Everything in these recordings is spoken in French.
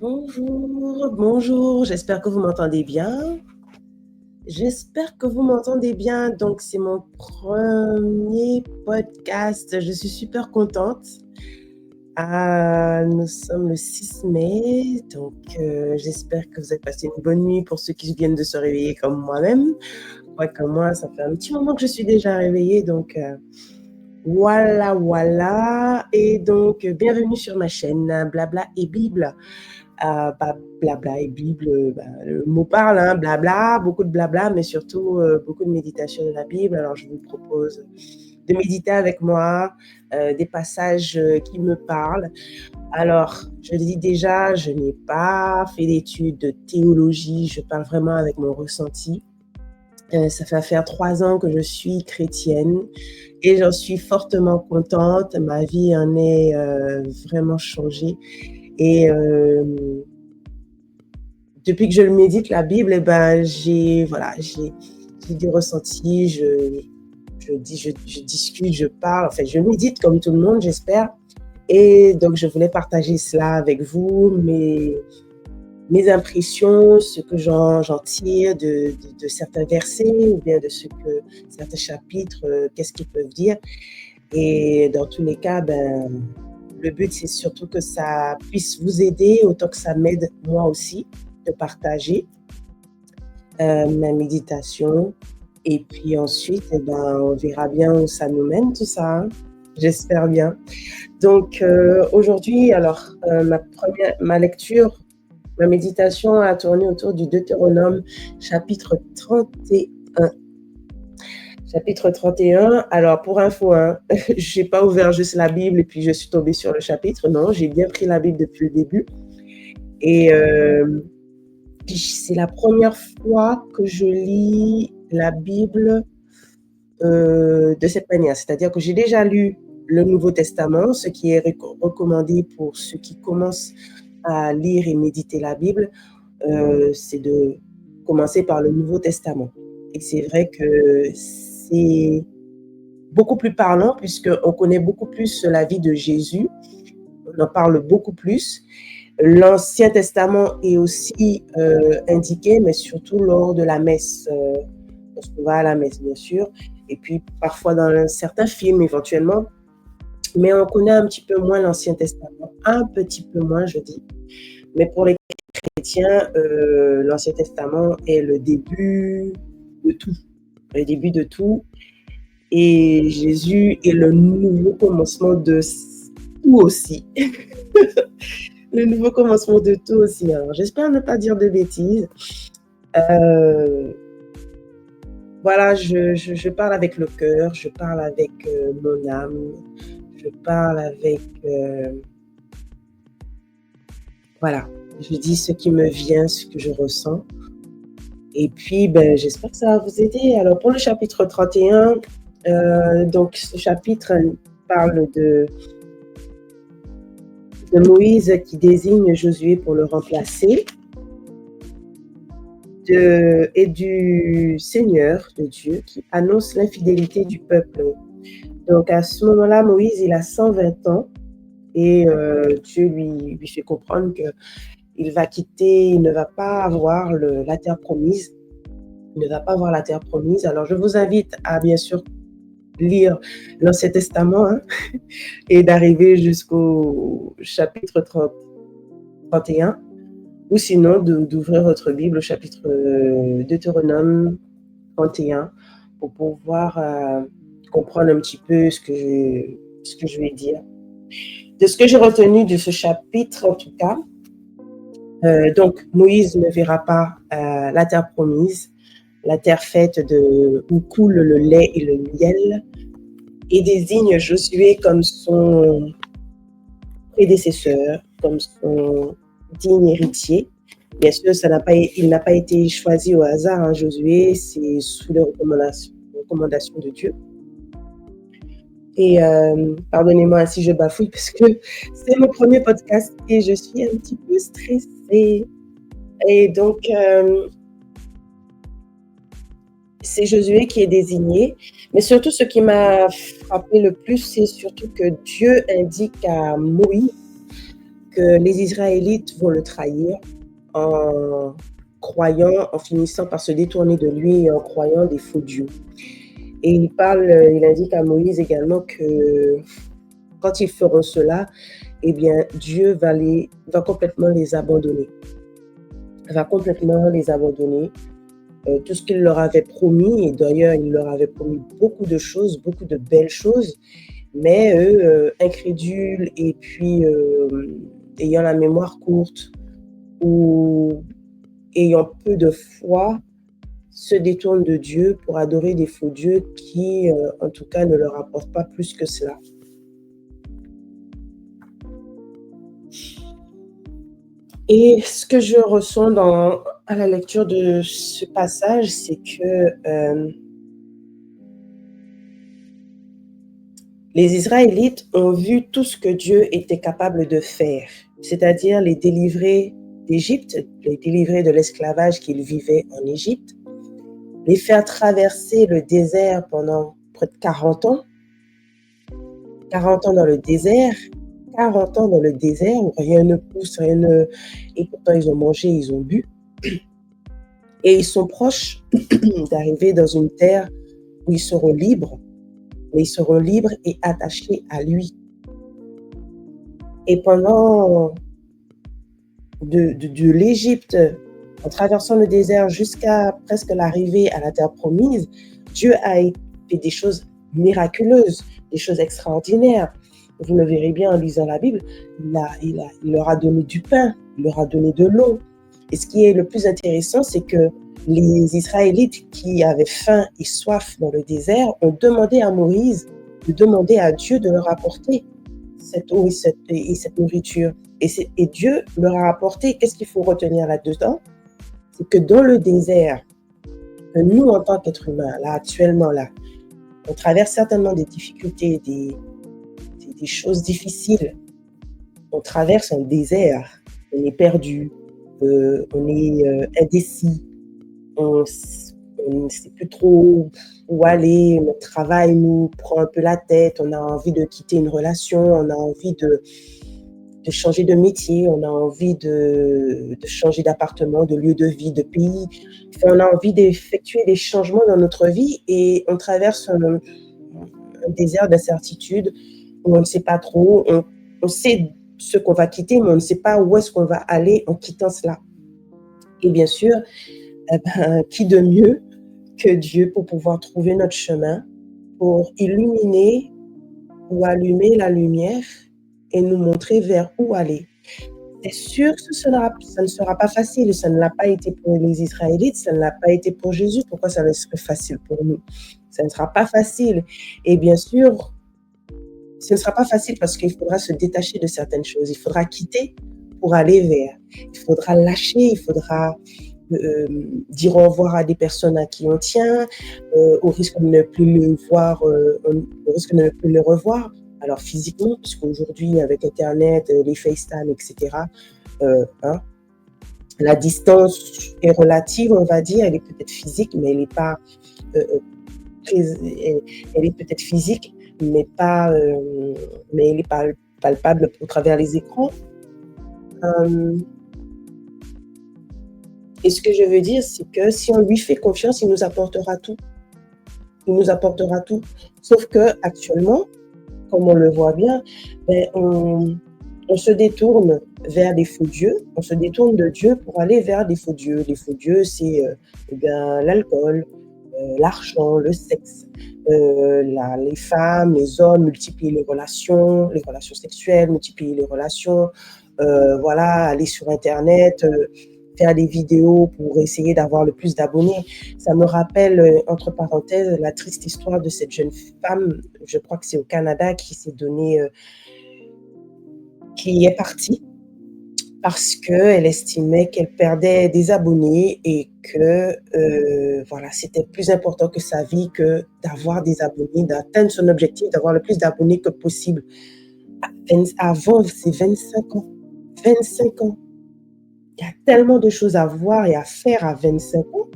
Bonjour, bonjour, j'espère que vous m'entendez bien. J'espère que vous m'entendez bien. Donc, c'est mon premier podcast. Je suis super contente. Nous sommes le 6 mai, donc j'espère que vous avez passé une bonne nuit pour ceux qui viennent de se réveiller comme moi-même. Ouais, comme moi, ça fait un petit moment que je suis déjà réveillée, donc voilà. Et donc, bienvenue sur ma chaîne Blabla et Bible. Blabla et Bible, le mot parle, hein, blabla, beaucoup de blabla, mais surtout beaucoup de méditation de la Bible. Alors, je vous propose de méditer avec moi des passages qui me parlent. Alors, je le dis déjà, je n'ai pas fait d'études de théologie, je parle vraiment avec mon ressenti. Ça fait faire 3 ans que je suis chrétienne et j'en suis fortement contente. Ma vie en est vraiment changée. Et depuis que je le médite, la Bible, j'ai des ressentis, je discute, je parle, enfin, je médite comme tout le monde, j'espère. Et donc, je voulais partager cela avec vous, mes impressions, ce que j'en tire de certains versets ou bien de certains chapitres, qu'est-ce qu'ils peuvent dire. Et dans tous les cas, le but, c'est surtout que ça puisse vous aider autant que ça m'aide moi aussi de partager ma méditation. Et puis ensuite, on verra bien où ça nous mène tout ça, hein. J'espère bien. Donc aujourd'hui, alors ma lecture, ma méditation a tourné autour du Deutéronome chapitre 31. Chapitre 31, alors pour info, hein, je n'ai pas ouvert juste la Bible et puis je suis tombée sur le chapitre. Non, j'ai bien pris la Bible depuis le début. Et c'est la première fois que je lis la Bible de cette manière. C'est-à-dire que j'ai déjà lu le Nouveau Testament, ce qui est recommandé pour ceux qui commencent à lire et méditer la Bible, c'est de commencer par le Nouveau Testament. Et c'est vrai que c'est beaucoup plus parlant puisqu'on connaît beaucoup plus la vie de Jésus, on en parle beaucoup plus. L'Ancien Testament est aussi indiqué, mais surtout lors de la messe, lorsqu'on va à la messe, bien sûr, et puis parfois dans certains films éventuellement, mais on connaît un petit peu moins l'Ancien Testament, un petit peu moins, je dis. Mais pour les chrétiens, l'Ancien Testament est le début de tout, le début de tout, et Jésus est le nouveau commencement de tout aussi. Le nouveau commencement de tout aussi. Alors, j'espère ne pas dire de bêtises. Voilà, je parle avec le cœur, je parle avec mon âme, je parle avec... voilà, je dis ce qui me vient, ce que je ressens. Et puis, j'espère que ça va vous aider. Alors, pour le chapitre 31, donc ce chapitre parle de Moïse qui désigne Josué pour le remplacer, et du Seigneur, de Dieu, qui annonce l'infidélité du peuple. Donc à ce moment-là, Moïse, il a 120 ans et Dieu lui fait comprendre qu'il va quitter, il ne va pas avoir la terre promise. Il ne va pas avoir la terre promise. Alors je vous invite à bien sûr lire l'Ancien Testament, hein, et d'arriver jusqu'au chapitre 31. Ou sinon d'ouvrir votre Bible au chapitre Deutéronome 31 pour pouvoir comprendre un petit peu ce que je vais dire. De ce que j'ai retenu de ce chapitre, en tout cas, donc Moïse ne verra pas la terre promise, la terre faite où coule le lait et le miel, et désigne Josué comme son prédécesseur, comme son digne héritier. Bien sûr, il n'a pas été choisi au hasard, hein, Josué, c'est sous les recommandations de Dieu. Et pardonnez-moi si je bafouille parce que c'est mon premier podcast et je suis un petit peu stressée. Et donc, c'est Josué qui est désigné. Mais surtout, ce qui m'a frappé le plus, c'est surtout que Dieu indique à Moïse que les Israélites vont le trahir en en finissant par se détourner de lui et en croyant des faux dieux. Et il indique à Moïse également que quand ils feront cela, eh bien, Dieu va complètement les abandonner. Va complètement les abandonner. Tout ce qu'il leur avait promis, et d'ailleurs, il leur avait promis beaucoup de choses, beaucoup de belles choses, mais eux, incrédules et puis ayant la mémoire courte ou ayant peu de foi, se détournent de Dieu pour adorer des faux dieux qui, en tout cas, ne leur apportent pas plus que cela. Et ce que je ressens à la lecture de ce passage, c'est que les Israélites ont vu tout ce que Dieu était capable de faire, c'est-à-dire les délivrer d'Égypte, les délivrer de l'esclavage qu'ils vivaient en Égypte, les faire traverser le désert pendant près de 40 ans, 40 ans dans le désert, 40 ans dans le désert où rien ne pousse, et pourtant ils ont mangé, ils ont bu. Et ils sont proches d'arriver dans une terre où ils seront libres, mais ils seront libres et attachés à lui. Et pendant de l'Égypte, en traversant le désert jusqu'à presque l'arrivée à la terre promise, Dieu a fait des choses miraculeuses, des choses extraordinaires. Vous le verrez bien en lisant la Bible, il leur a donné du pain, il leur a donné de l'eau. Et ce qui est le plus intéressant, c'est que les Israélites qui avaient faim et soif dans le désert ont demandé à Moïse de demander à Dieu de leur apporter cette eau et cette nourriture. Et Dieu leur a apporté. Qu'est-ce qu'il faut retenir là-dedans? C'est que dans le désert, nous, en tant qu'êtres humains, là, actuellement, là, on traverse certainement des difficultés, des choses difficiles. On traverse un désert, on est perdu, on est indécis, on ne sait plus trop où aller, notre travail nous prend un peu la tête, on a envie de quitter une relation, on a envie de changer de métier, on a envie de changer d'appartement, de lieu de vie, de pays. Enfin, on a envie d'effectuer des changements dans notre vie et on traverse un désert d'incertitude où on ne sait pas trop, on sait ce qu'on va quitter, mais on ne sait pas où est-ce qu'on va aller en quittant cela. Et bien sûr, qui de mieux que Dieu pour pouvoir trouver notre chemin, pour illuminer ou allumer la lumière et nous montrer vers où aller. C'est sûr que ça ne sera pas facile, ça ne l'a pas été pour les Israélites, ça ne l'a pas été pour Jésus, pourquoi ça serait facile pour nous? Ça ne sera pas facile. Et bien sûr, ce ne sera pas facile parce qu'il faudra se détacher de certaines choses, il faudra quitter pour aller vers, il faudra lâcher, il faudra dire au revoir à des personnes à qui on tient, au risque de ne plus le voir, au risque de ne plus le revoir. Alors physiquement, puisqu'aujourd'hui avec Internet, les FaceTime, etc., hein, la distance est relative, on va dire, elle est peut-être physique, mais elle n'est pas elle est peut-être physique, mais elle est palpable au travers les écrans. Et ce que je veux dire, c'est que si on lui fait confiance, il nous apportera tout. Il nous apportera tout. Sauf qu'actuellement, comme on le voit bien, on se détourne vers des faux dieux, on se détourne de Dieu pour aller vers des faux dieux. Les faux dieux, c'est l'alcool, l'argent, le sexe, les femmes, les hommes multiplient les relations sexuelles, multiplient les relations, voilà, aller sur Internet, faire des vidéos pour essayer d'avoir le plus d'abonnés. Ça me rappelle, entre parenthèses, la triste histoire de cette jeune femme, je crois que c'est au Canada, qui s'est donnée, qui est partie parce qu'elle estimait qu'elle perdait des abonnés et que voilà, c'était plus important que sa vie que d'avoir des abonnés, d'atteindre son objectif, d'avoir le plus d'abonnés que possible. Avant ses 25 ans. 25 ans. Il y a tellement de choses à voir et à faire à 25 ans.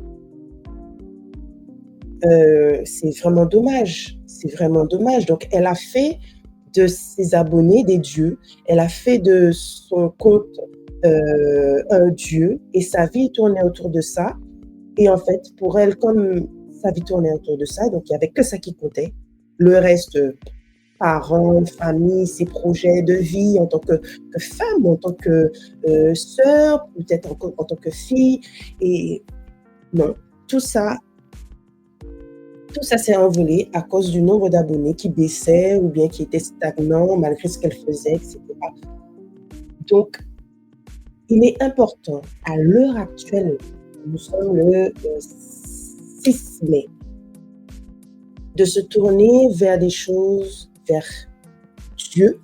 C'est vraiment dommage. C'est vraiment dommage. Donc, elle a fait de ses abonnés des dieux. Elle a fait de son compte un dieu et sa vie tournait autour de ça. Et en fait, pour elle, comme sa vie tournait autour de ça, donc il n'y avait que ça qui comptait. Le reste, parents, famille, ses projets de vie en tant que femme, en tant que sœur, peut-être en tant que fille. Et non, tout ça s'est envolé à cause du nombre d'abonnés qui baissait ou bien qui était stagnant malgré ce qu'elle faisait, etc. Donc, il est important, à l'heure actuelle, nous sommes le 6 mai, de se tourner vers des choses, vers Dieu,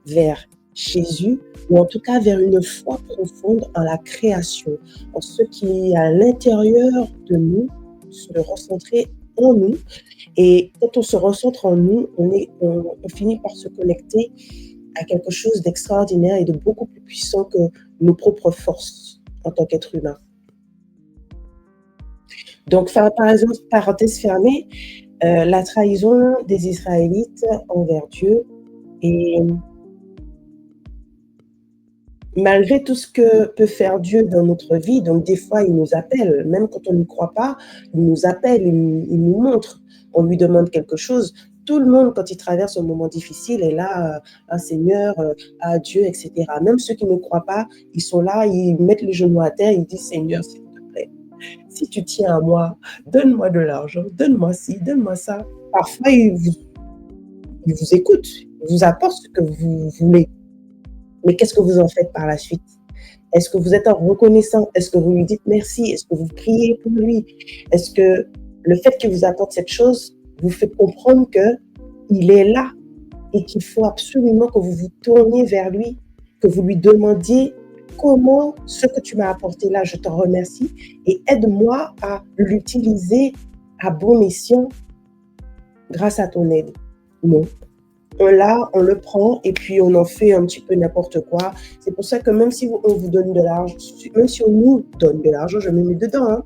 vers Jésus, ou en tout cas vers une foi profonde en la création, en ce qui est à l'intérieur de nous, se recentrer en nous. Et quand on se recentre en nous, on finit par se connecter à quelque chose d'extraordinaire et de beaucoup plus puissant que nos propres forces en tant qu'être humain. Donc, par exemple, parenthèse fermée, la trahison des Israélites envers Dieu. Et malgré tout ce que peut faire Dieu dans notre vie, donc des fois, il nous appelle, même quand on ne croit pas, il nous appelle, il nous montre, on lui demande quelque chose. Tout le monde, quand il traverse un moment difficile, est là, ah Seigneur, ah Dieu, etc. Même ceux qui ne croient pas, ils sont là, ils mettent les genoux à terre, ils disent Seigneur, s'il te plaît, si tu tiens à moi, donne-moi de l'argent, donne-moi ci, donne-moi ça. Parfois, il vous écoute, il vous apporte ce que vous voulez. Mais qu'est-ce que vous en faites par la suite? Est-ce que vous êtes reconnaissant? Est-ce que vous lui dites merci? Est-ce que vous priez pour lui? Est-ce que le fait qu'il vous apporte cette chose vous fait comprendre qu'il est là et qu'il faut absolument que vous vous tourniez vers lui, que vous lui demandiez comment ce que tu m'as apporté là, je t'en remercie et aide-moi à l'utiliser à bon escient grâce à ton aide. Non. On le prend et puis on en fait un petit peu n'importe quoi. C'est pour ça que même si on vous donne de l'argent, même si on nous donne de l'argent, je me mets dedans, hein,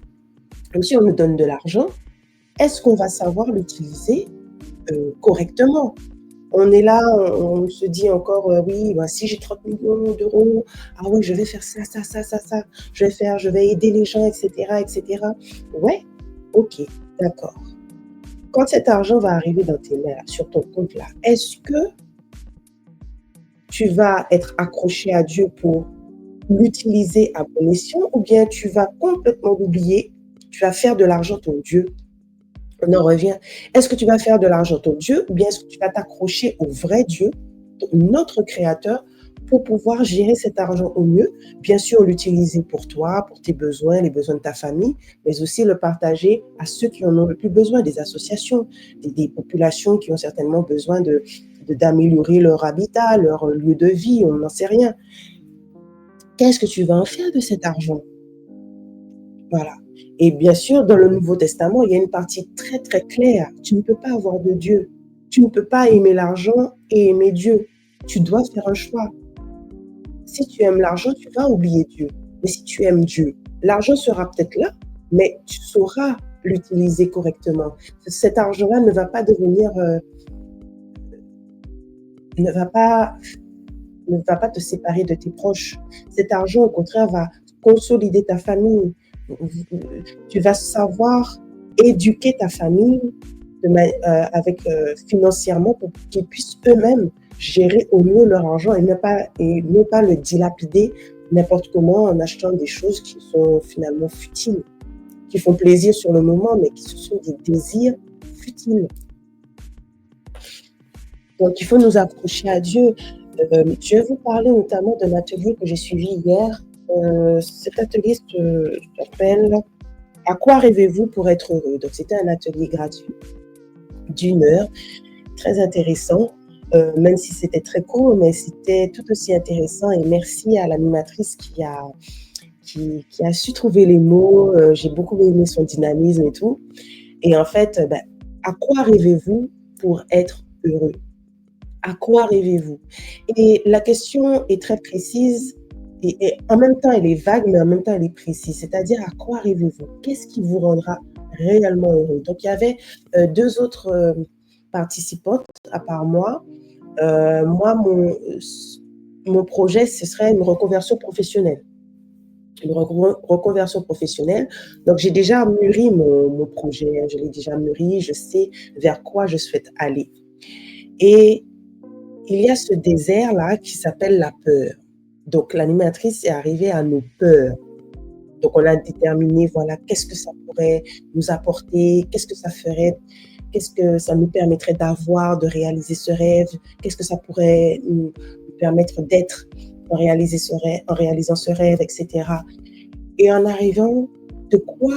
même si on nous donne de l'argent, est-ce qu'on va savoir l'utiliser correctement? On est là, on se dit encore, oui, bah, si j'ai 30 millions d'euros, ah oui, je vais faire ça, ça, ça, ça, ça, je vais aider les gens, etc., etc. Ouais, ok, d'accord. Quand cet argent va arriver dans tes mains, sur ton compte là, est-ce que tu vas être accroché à Dieu pour l'utiliser à bon escient ou bien tu vas complètement l'oublier, tu vas faire de l'argent ton Dieu? On en revient. Est-ce que tu vas faire de l'argent ton Dieu ou bien est-ce que tu vas t'accrocher au vrai Dieu, notre Créateur, pour pouvoir gérer cet argent au mieux? Bien sûr, l'utiliser pour toi, pour tes besoins, les besoins de ta famille, mais aussi le partager à ceux qui en ont le plus besoin, des associations, des populations qui ont certainement besoin d'améliorer leur habitat, leur lieu de vie, on n'en sait rien. Qu'est-ce que tu vas en faire de cet argent? Voilà. Et bien sûr, dans le Nouveau Testament, il y a une partie très, très claire. Tu ne peux pas avoir de Dieu. Tu ne peux pas aimer l'argent et aimer Dieu. Tu dois faire un choix. Si tu aimes l'argent, tu vas oublier Dieu. Mais si tu aimes Dieu, l'argent sera peut-être là, mais tu sauras l'utiliser correctement. Cet argent-là ne va pas devenir, ne va pas te séparer de tes proches. Cet argent, au contraire, va consolider ta famille. Tu vas savoir éduquer ta famille financièrement pour qu'ils puissent eux-mêmes gérer au mieux leur argent et ne pas le dilapider n'importe comment en achetant des choses qui sont finalement futiles, qui font plaisir sur le moment, mais qui sont des désirs futiles. Donc, il faut nous approcher à Dieu. Je vais vous parler notamment d'un atelier que j'ai suivi hier. Cet atelier s'appelle « À quoi rêvez-vous pour être heureux ?» Donc, c'était un atelier gratuit d'1 heure, très intéressant, même si c'était très court, mais c'était tout aussi intéressant. Et merci à l'animatrice qui a su trouver les mots. J'ai beaucoup aimé son dynamisme et tout. Et en fait, à quoi rêvez-vous pour être heureux? À quoi rêvez-vous? Et la question est très précise et en même temps, elle est vague, mais en même temps, elle est précise. C'est-à-dire, à quoi rêvez-vous? Qu'est-ce qui vous rendra réellement heureux? Donc, il y avait 2 autres participantes, à part moi. Moi, mon projet, ce serait une reconversion professionnelle. Une reconversion professionnelle. Donc, j'ai déjà mûri mon projet, je l'ai déjà mûri, je sais vers quoi je souhaite aller. Et il y a ce désert-là qui s'appelle la peur. Donc, l'animatrice est arrivée à nos peurs. Donc, on a déterminé, voilà, qu'est-ce que ça pourrait nous apporter, qu'est-ce que ça ferait, qu'est-ce que ça nous permettrait d'avoir, de réaliser ce rêve, qu'est-ce que ça pourrait nous permettre d'être en réalisant ce rêve, etc. Et en arrivant, de quoi,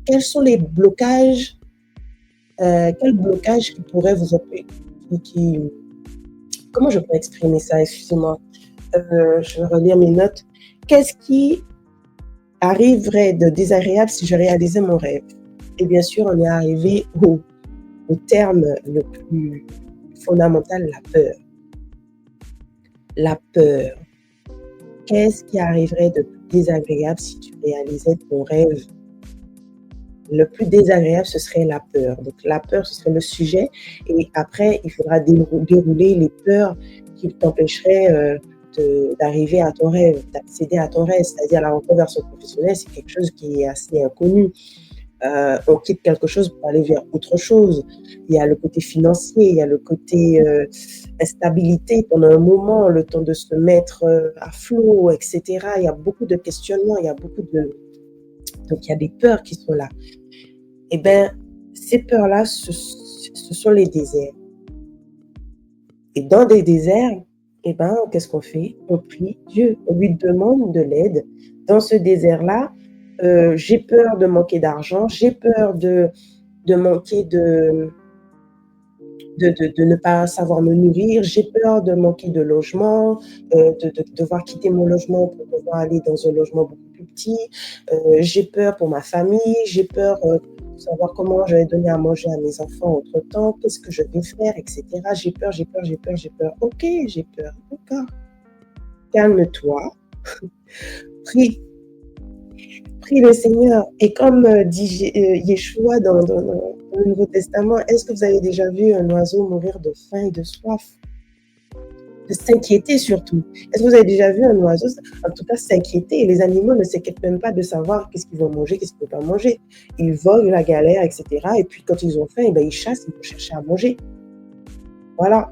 quels sont les blocages, quels blocages qui pourraient vous empêcher, comment je peux exprimer ça, excusez-moi, je vais relire mes notes. Qu'est-ce qui arriverait de désagréable si je réalisais mon rêve? Et bien sûr, on est arrivé au terme le plus fondamental, la peur. La peur. Qu'est-ce qui arriverait de plus désagréable si tu réalisais ton rêve? Le plus désagréable, ce serait la peur. Donc, la peur, ce serait le sujet. Et après, il faudra dérouler les peurs qui t'empêcheraient d'arriver à ton rêve, d'accéder à ton rêve. C'est-à-dire la reconversion professionnelle, c'est quelque chose qui est assez inconnu. On quitte quelque chose pour aller vers autre chose. Il y a le côté financier, il y a le côté instabilité pendant un moment, le temps de se mettre à flot, etc. Il y a beaucoup de questionnements, il y a beaucoup de... Donc, il y a des peurs qui sont là. Eh bien, ces peurs-là, ce sont les déserts. Et dans des déserts, eh ben, qu'est-ce qu'on fait? On prie Dieu, on lui demande de l'aide. Dans ce désert-là, j'ai peur de manquer d'argent, j'ai peur de manquer de ne pas savoir me nourrir, j'ai peur de manquer de logement, de devoir quitter mon logement pour pouvoir aller dans un logement beaucoup plus petit, j'ai peur pour ma famille, j'ai peur de savoir comment je vais donner à manger à mes enfants entre-temps, qu'est-ce que je vais faire, etc. J'ai peur, j'ai peur, j'ai peur, j'ai peur. Ok, j'ai peur, d'accord. Calme-toi, prie le Seigneur. Et comme dit Yeshua dans le Nouveau Testament, est-ce que vous avez déjà vu un oiseau mourir de faim et de soif? De s'inquiéter surtout. Est-ce que vous avez déjà vu un oiseau, en tout cas, s'inquiéter? Les animaux ne s'inquiètent même pas de savoir qu'est-ce qu'ils vont manger, qu'est-ce qu'ils ne vont pas manger. Ils volent la galère, etc. Et puis quand ils ont faim, eh bien, ils chassent, ils vont chercher à manger. Voilà.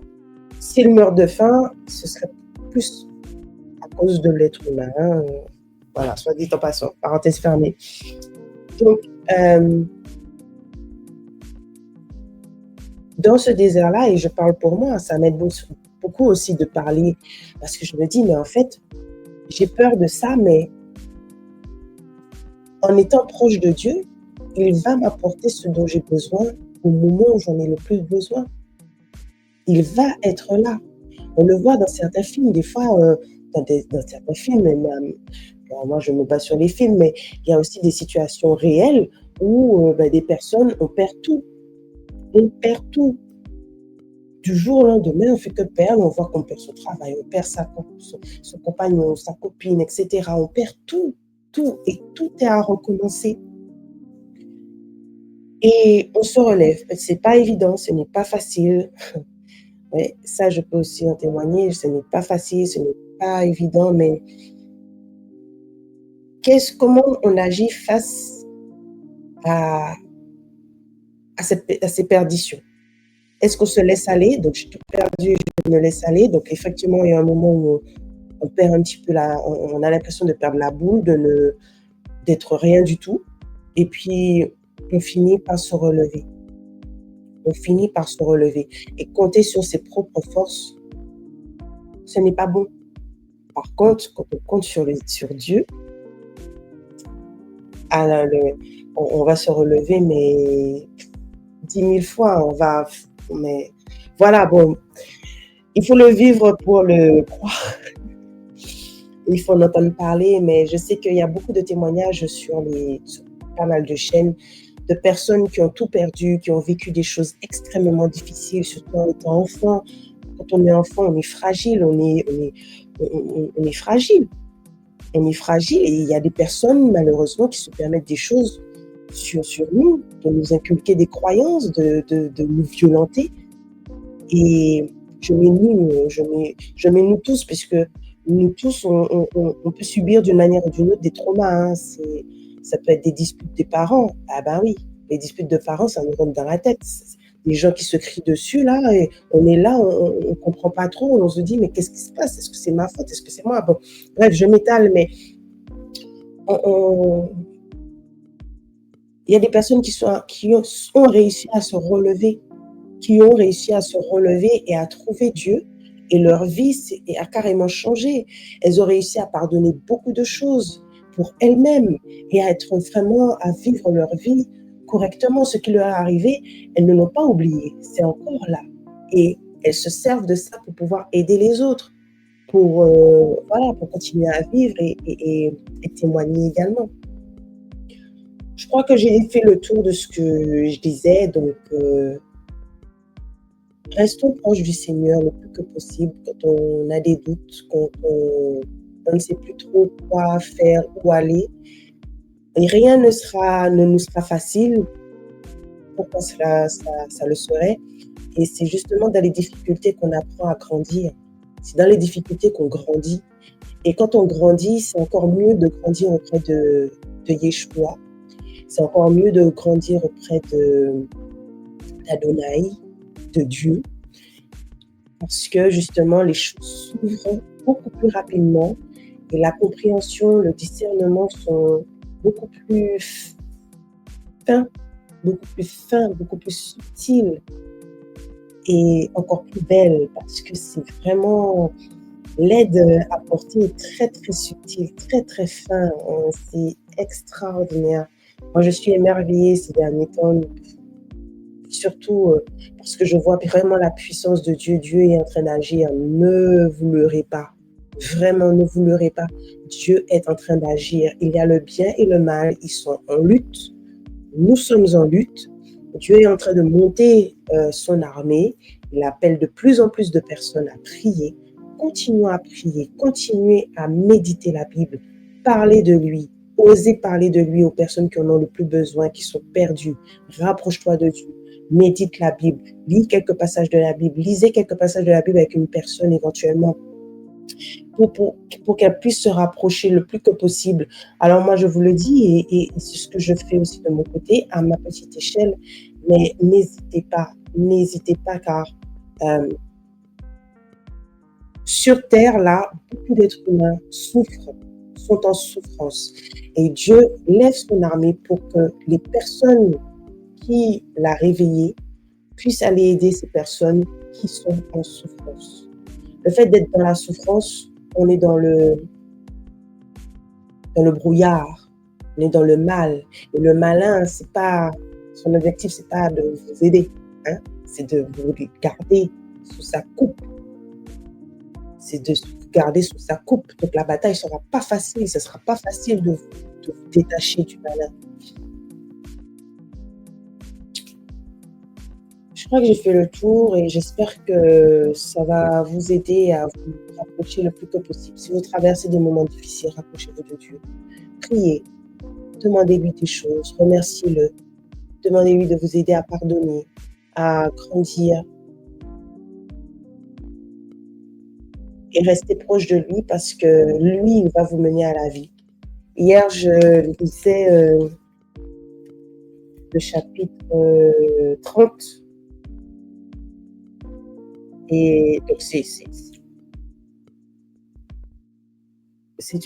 S'ils meurent de faim, ce serait plus à cause de l'être humain. Voilà, soit dit en passant, parenthèse fermée. Donc, dans ce désert-là, et je parle pour moi, ça m'aide beaucoup aussi de parler, parce que je me dis, mais en fait, j'ai peur de ça, mais en étant proche de Dieu, il va m'apporter ce dont j'ai besoin au moment où j'en ai le plus besoin. Il va être là. On le voit dans certains films, des fois, dans certains films, moi je me base sur les films, mais il y a aussi des situations réelles où des personnes, on perd tout. On perd tout. Du jour au lendemain, on ne fait que perdre, on voit qu'on perd son travail, on perd son compagnon, sa copine, etc. On perd tout, et tout est à recommencer. Et on se relève. Ce n'est pas évident, ce n'est pas facile. Ouais, ça, je peux aussi en témoigner, ce n'est pas facile, ce n'est pas évident, mais comment on agit face à ces perditions? Est-ce qu'on se laisse aller? Donc, je suis tout perdu, je me laisse aller. Donc, effectivement, il y a un moment où on perd un petit peu on a l'impression de perdre la boule, d'être rien du tout. Et puis, on finit par se relever. On finit par se relever. Et compter sur ses propres forces, ce n'est pas bon. Par contre, quand on compte sur Dieu, on va se relever, mais 10 000 fois, mais voilà, bon, il faut le vivre pour le croire. Il faut en entendre parler, mais je sais qu'il y a beaucoup de témoignages sur pas mal de chaînes de personnes qui ont tout perdu, qui ont vécu des choses extrêmement difficiles, surtout en étant enfant. Quand on est enfant, on est fragile, on est fragile. On est fragile et il y a des personnes, malheureusement, qui se permettent des choses sur nous, de nous inculquer des croyances, de nous violenter. Et je mets nous tous, puisque nous tous, on peut subir d'une manière ou d'une autre des traumas. Hein. Ça peut être des disputes des parents. Ah ben oui, les disputes de parents, ça nous rentre dans la tête. Des gens qui se crient dessus, là, et on est là, on ne comprend pas trop, on se dit, mais qu'est-ce qui se passe? Est-ce que c'est ma faute? Est-ce que c'est moi? Bon, bref, je m'étale, mais on, il y a des personnes qui ont réussi à se relever, qui ont réussi à se relever et à trouver Dieu, et leur vie a carrément changé. Elles ont réussi à pardonner beaucoup de choses pour elles-mêmes et à être vraiment, à vivre leur vie correctement. Ce qui leur est arrivé, elles ne l'ont pas oublié, c'est encore là. Et elles se servent de ça pour pouvoir aider les autres, pour, voilà, pour continuer à vivre et témoigner également. Je crois que j'ai fait le tour de ce que je disais, donc restons proches du Seigneur le plus que possible quand on a des doutes, quand on ne sait plus trop quoi faire, où aller. Et rien ne nous sera facile. Pourquoi ça le serait? Et c'est justement dans les difficultés qu'on apprend à grandir. C'est dans les difficultés qu'on grandit. Et quand on grandit, c'est encore mieux de grandir auprès de Yeshua. C'est encore mieux de grandir auprès d'Adonai, de Dieu, parce que justement les choses s'ouvrent beaucoup plus rapidement et la compréhension, le discernement sont beaucoup plus fins, beaucoup plus subtils et encore plus belles, parce que c'est vraiment l'aide apportée est très très subtile, très très fin, c'est extraordinaire. Moi je suis émerveillée ces derniers temps, surtout parce que je vois vraiment la puissance de Dieu. Dieu est en train d'agir. Ne vous leurrez pas. Vraiment, ne vous leurrez pas. Dieu est en train d'agir. Il y a le bien et le mal. Ils sont en lutte. Nous sommes en lutte. Dieu est en train de monter son armée. Il appelle de plus en plus de personnes à prier. Continuez à prier. Continuez à méditer la Bible. Parlez de lui. Osez parler de lui aux personnes qui en ont le plus besoin, qui sont perdues. Rapproche-toi de Dieu. Médite la Bible, lis quelques passages de la Bible, lisez quelques passages de la Bible avec une personne éventuellement pour qu'elle puisse se rapprocher le plus que possible. Alors moi, je vous le dis, et c'est ce que je fais aussi de mon côté, à ma petite échelle, mais n'hésitez pas, car sur Terre, là, beaucoup d'êtres humains souffrent, sont en souffrance. Et Dieu lève son armée pour que les personnes qui l'a réveillé puisse aller aider ces personnes qui sont en souffrance. Le fait d'être dans la souffrance, on est dans le brouillard, on est dans le mal. Et le malin, son objectif, c'est pas de vous aider, hein, c'est de vous garder sous sa coupe. C'est de vous garder sous sa coupe. Donc la bataille ne sera pas facile, ce ne sera pas facile de vous détacher du malin. Je crois que j'ai fait le tour et j'espère que ça va vous aider à vous rapprocher le plus que possible. Si vous traversez des moments difficiles, rapprochez-vous de Dieu. Priez, demandez-lui des choses, remerciez-le, demandez-lui de vous aider à pardonner, à grandir et restez proche de lui, parce que lui, il va vous mener à la vie. Hier, je lisais le chapitre 30. Et donc, c'est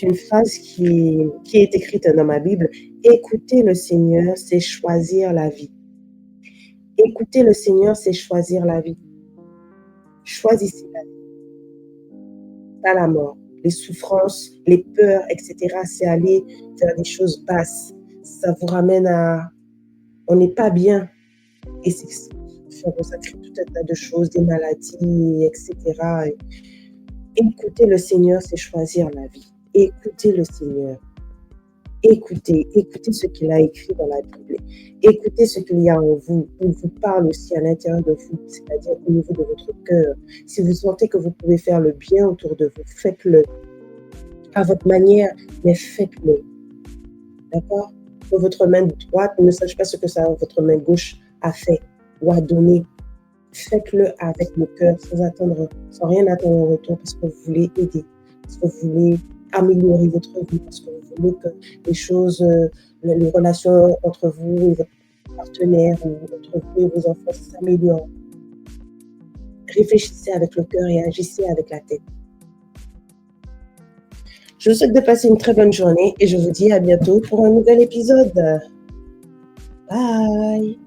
une phrase qui est écrite dans ma Bible. Écouter le Seigneur, c'est choisir la vie. Écouter le Seigneur, c'est choisir la vie. Choisissez la vie. Pas la mort. Les souffrances, les peurs, etc., c'est aller faire des choses basses. Ça vous ramène à... On n'est pas bien. Et c'est faire consacrer tout un tas de choses, des maladies, etc. Écouter le Seigneur, c'est choisir la vie. Écoutez le Seigneur. Écoutez ce qu'il a écrit dans la Bible. Écoutez ce qu'il y a en vous. Il vous parle aussi à l'intérieur de vous, c'est-à-dire au niveau de votre cœur. Si vous sentez que vous pouvez faire le bien autour de vous, faites-le. À votre manière, mais faites-le. D'accord? Que votre main droite ne sache pas ce que votre main gauche a fait ou a donné. faites-le avec le cœur, sans rien attendre en retour, parce que vous voulez aider, parce que vous voulez améliorer votre vie, parce que vous voulez que les choses, les relations entre vous et votre partenaire ou entre vous et vos enfants s'améliorent. Réfléchissez avec le cœur et agissez avec la tête. Je vous souhaite de passer une très bonne journée et je vous dis à bientôt pour un nouvel épisode. Bye!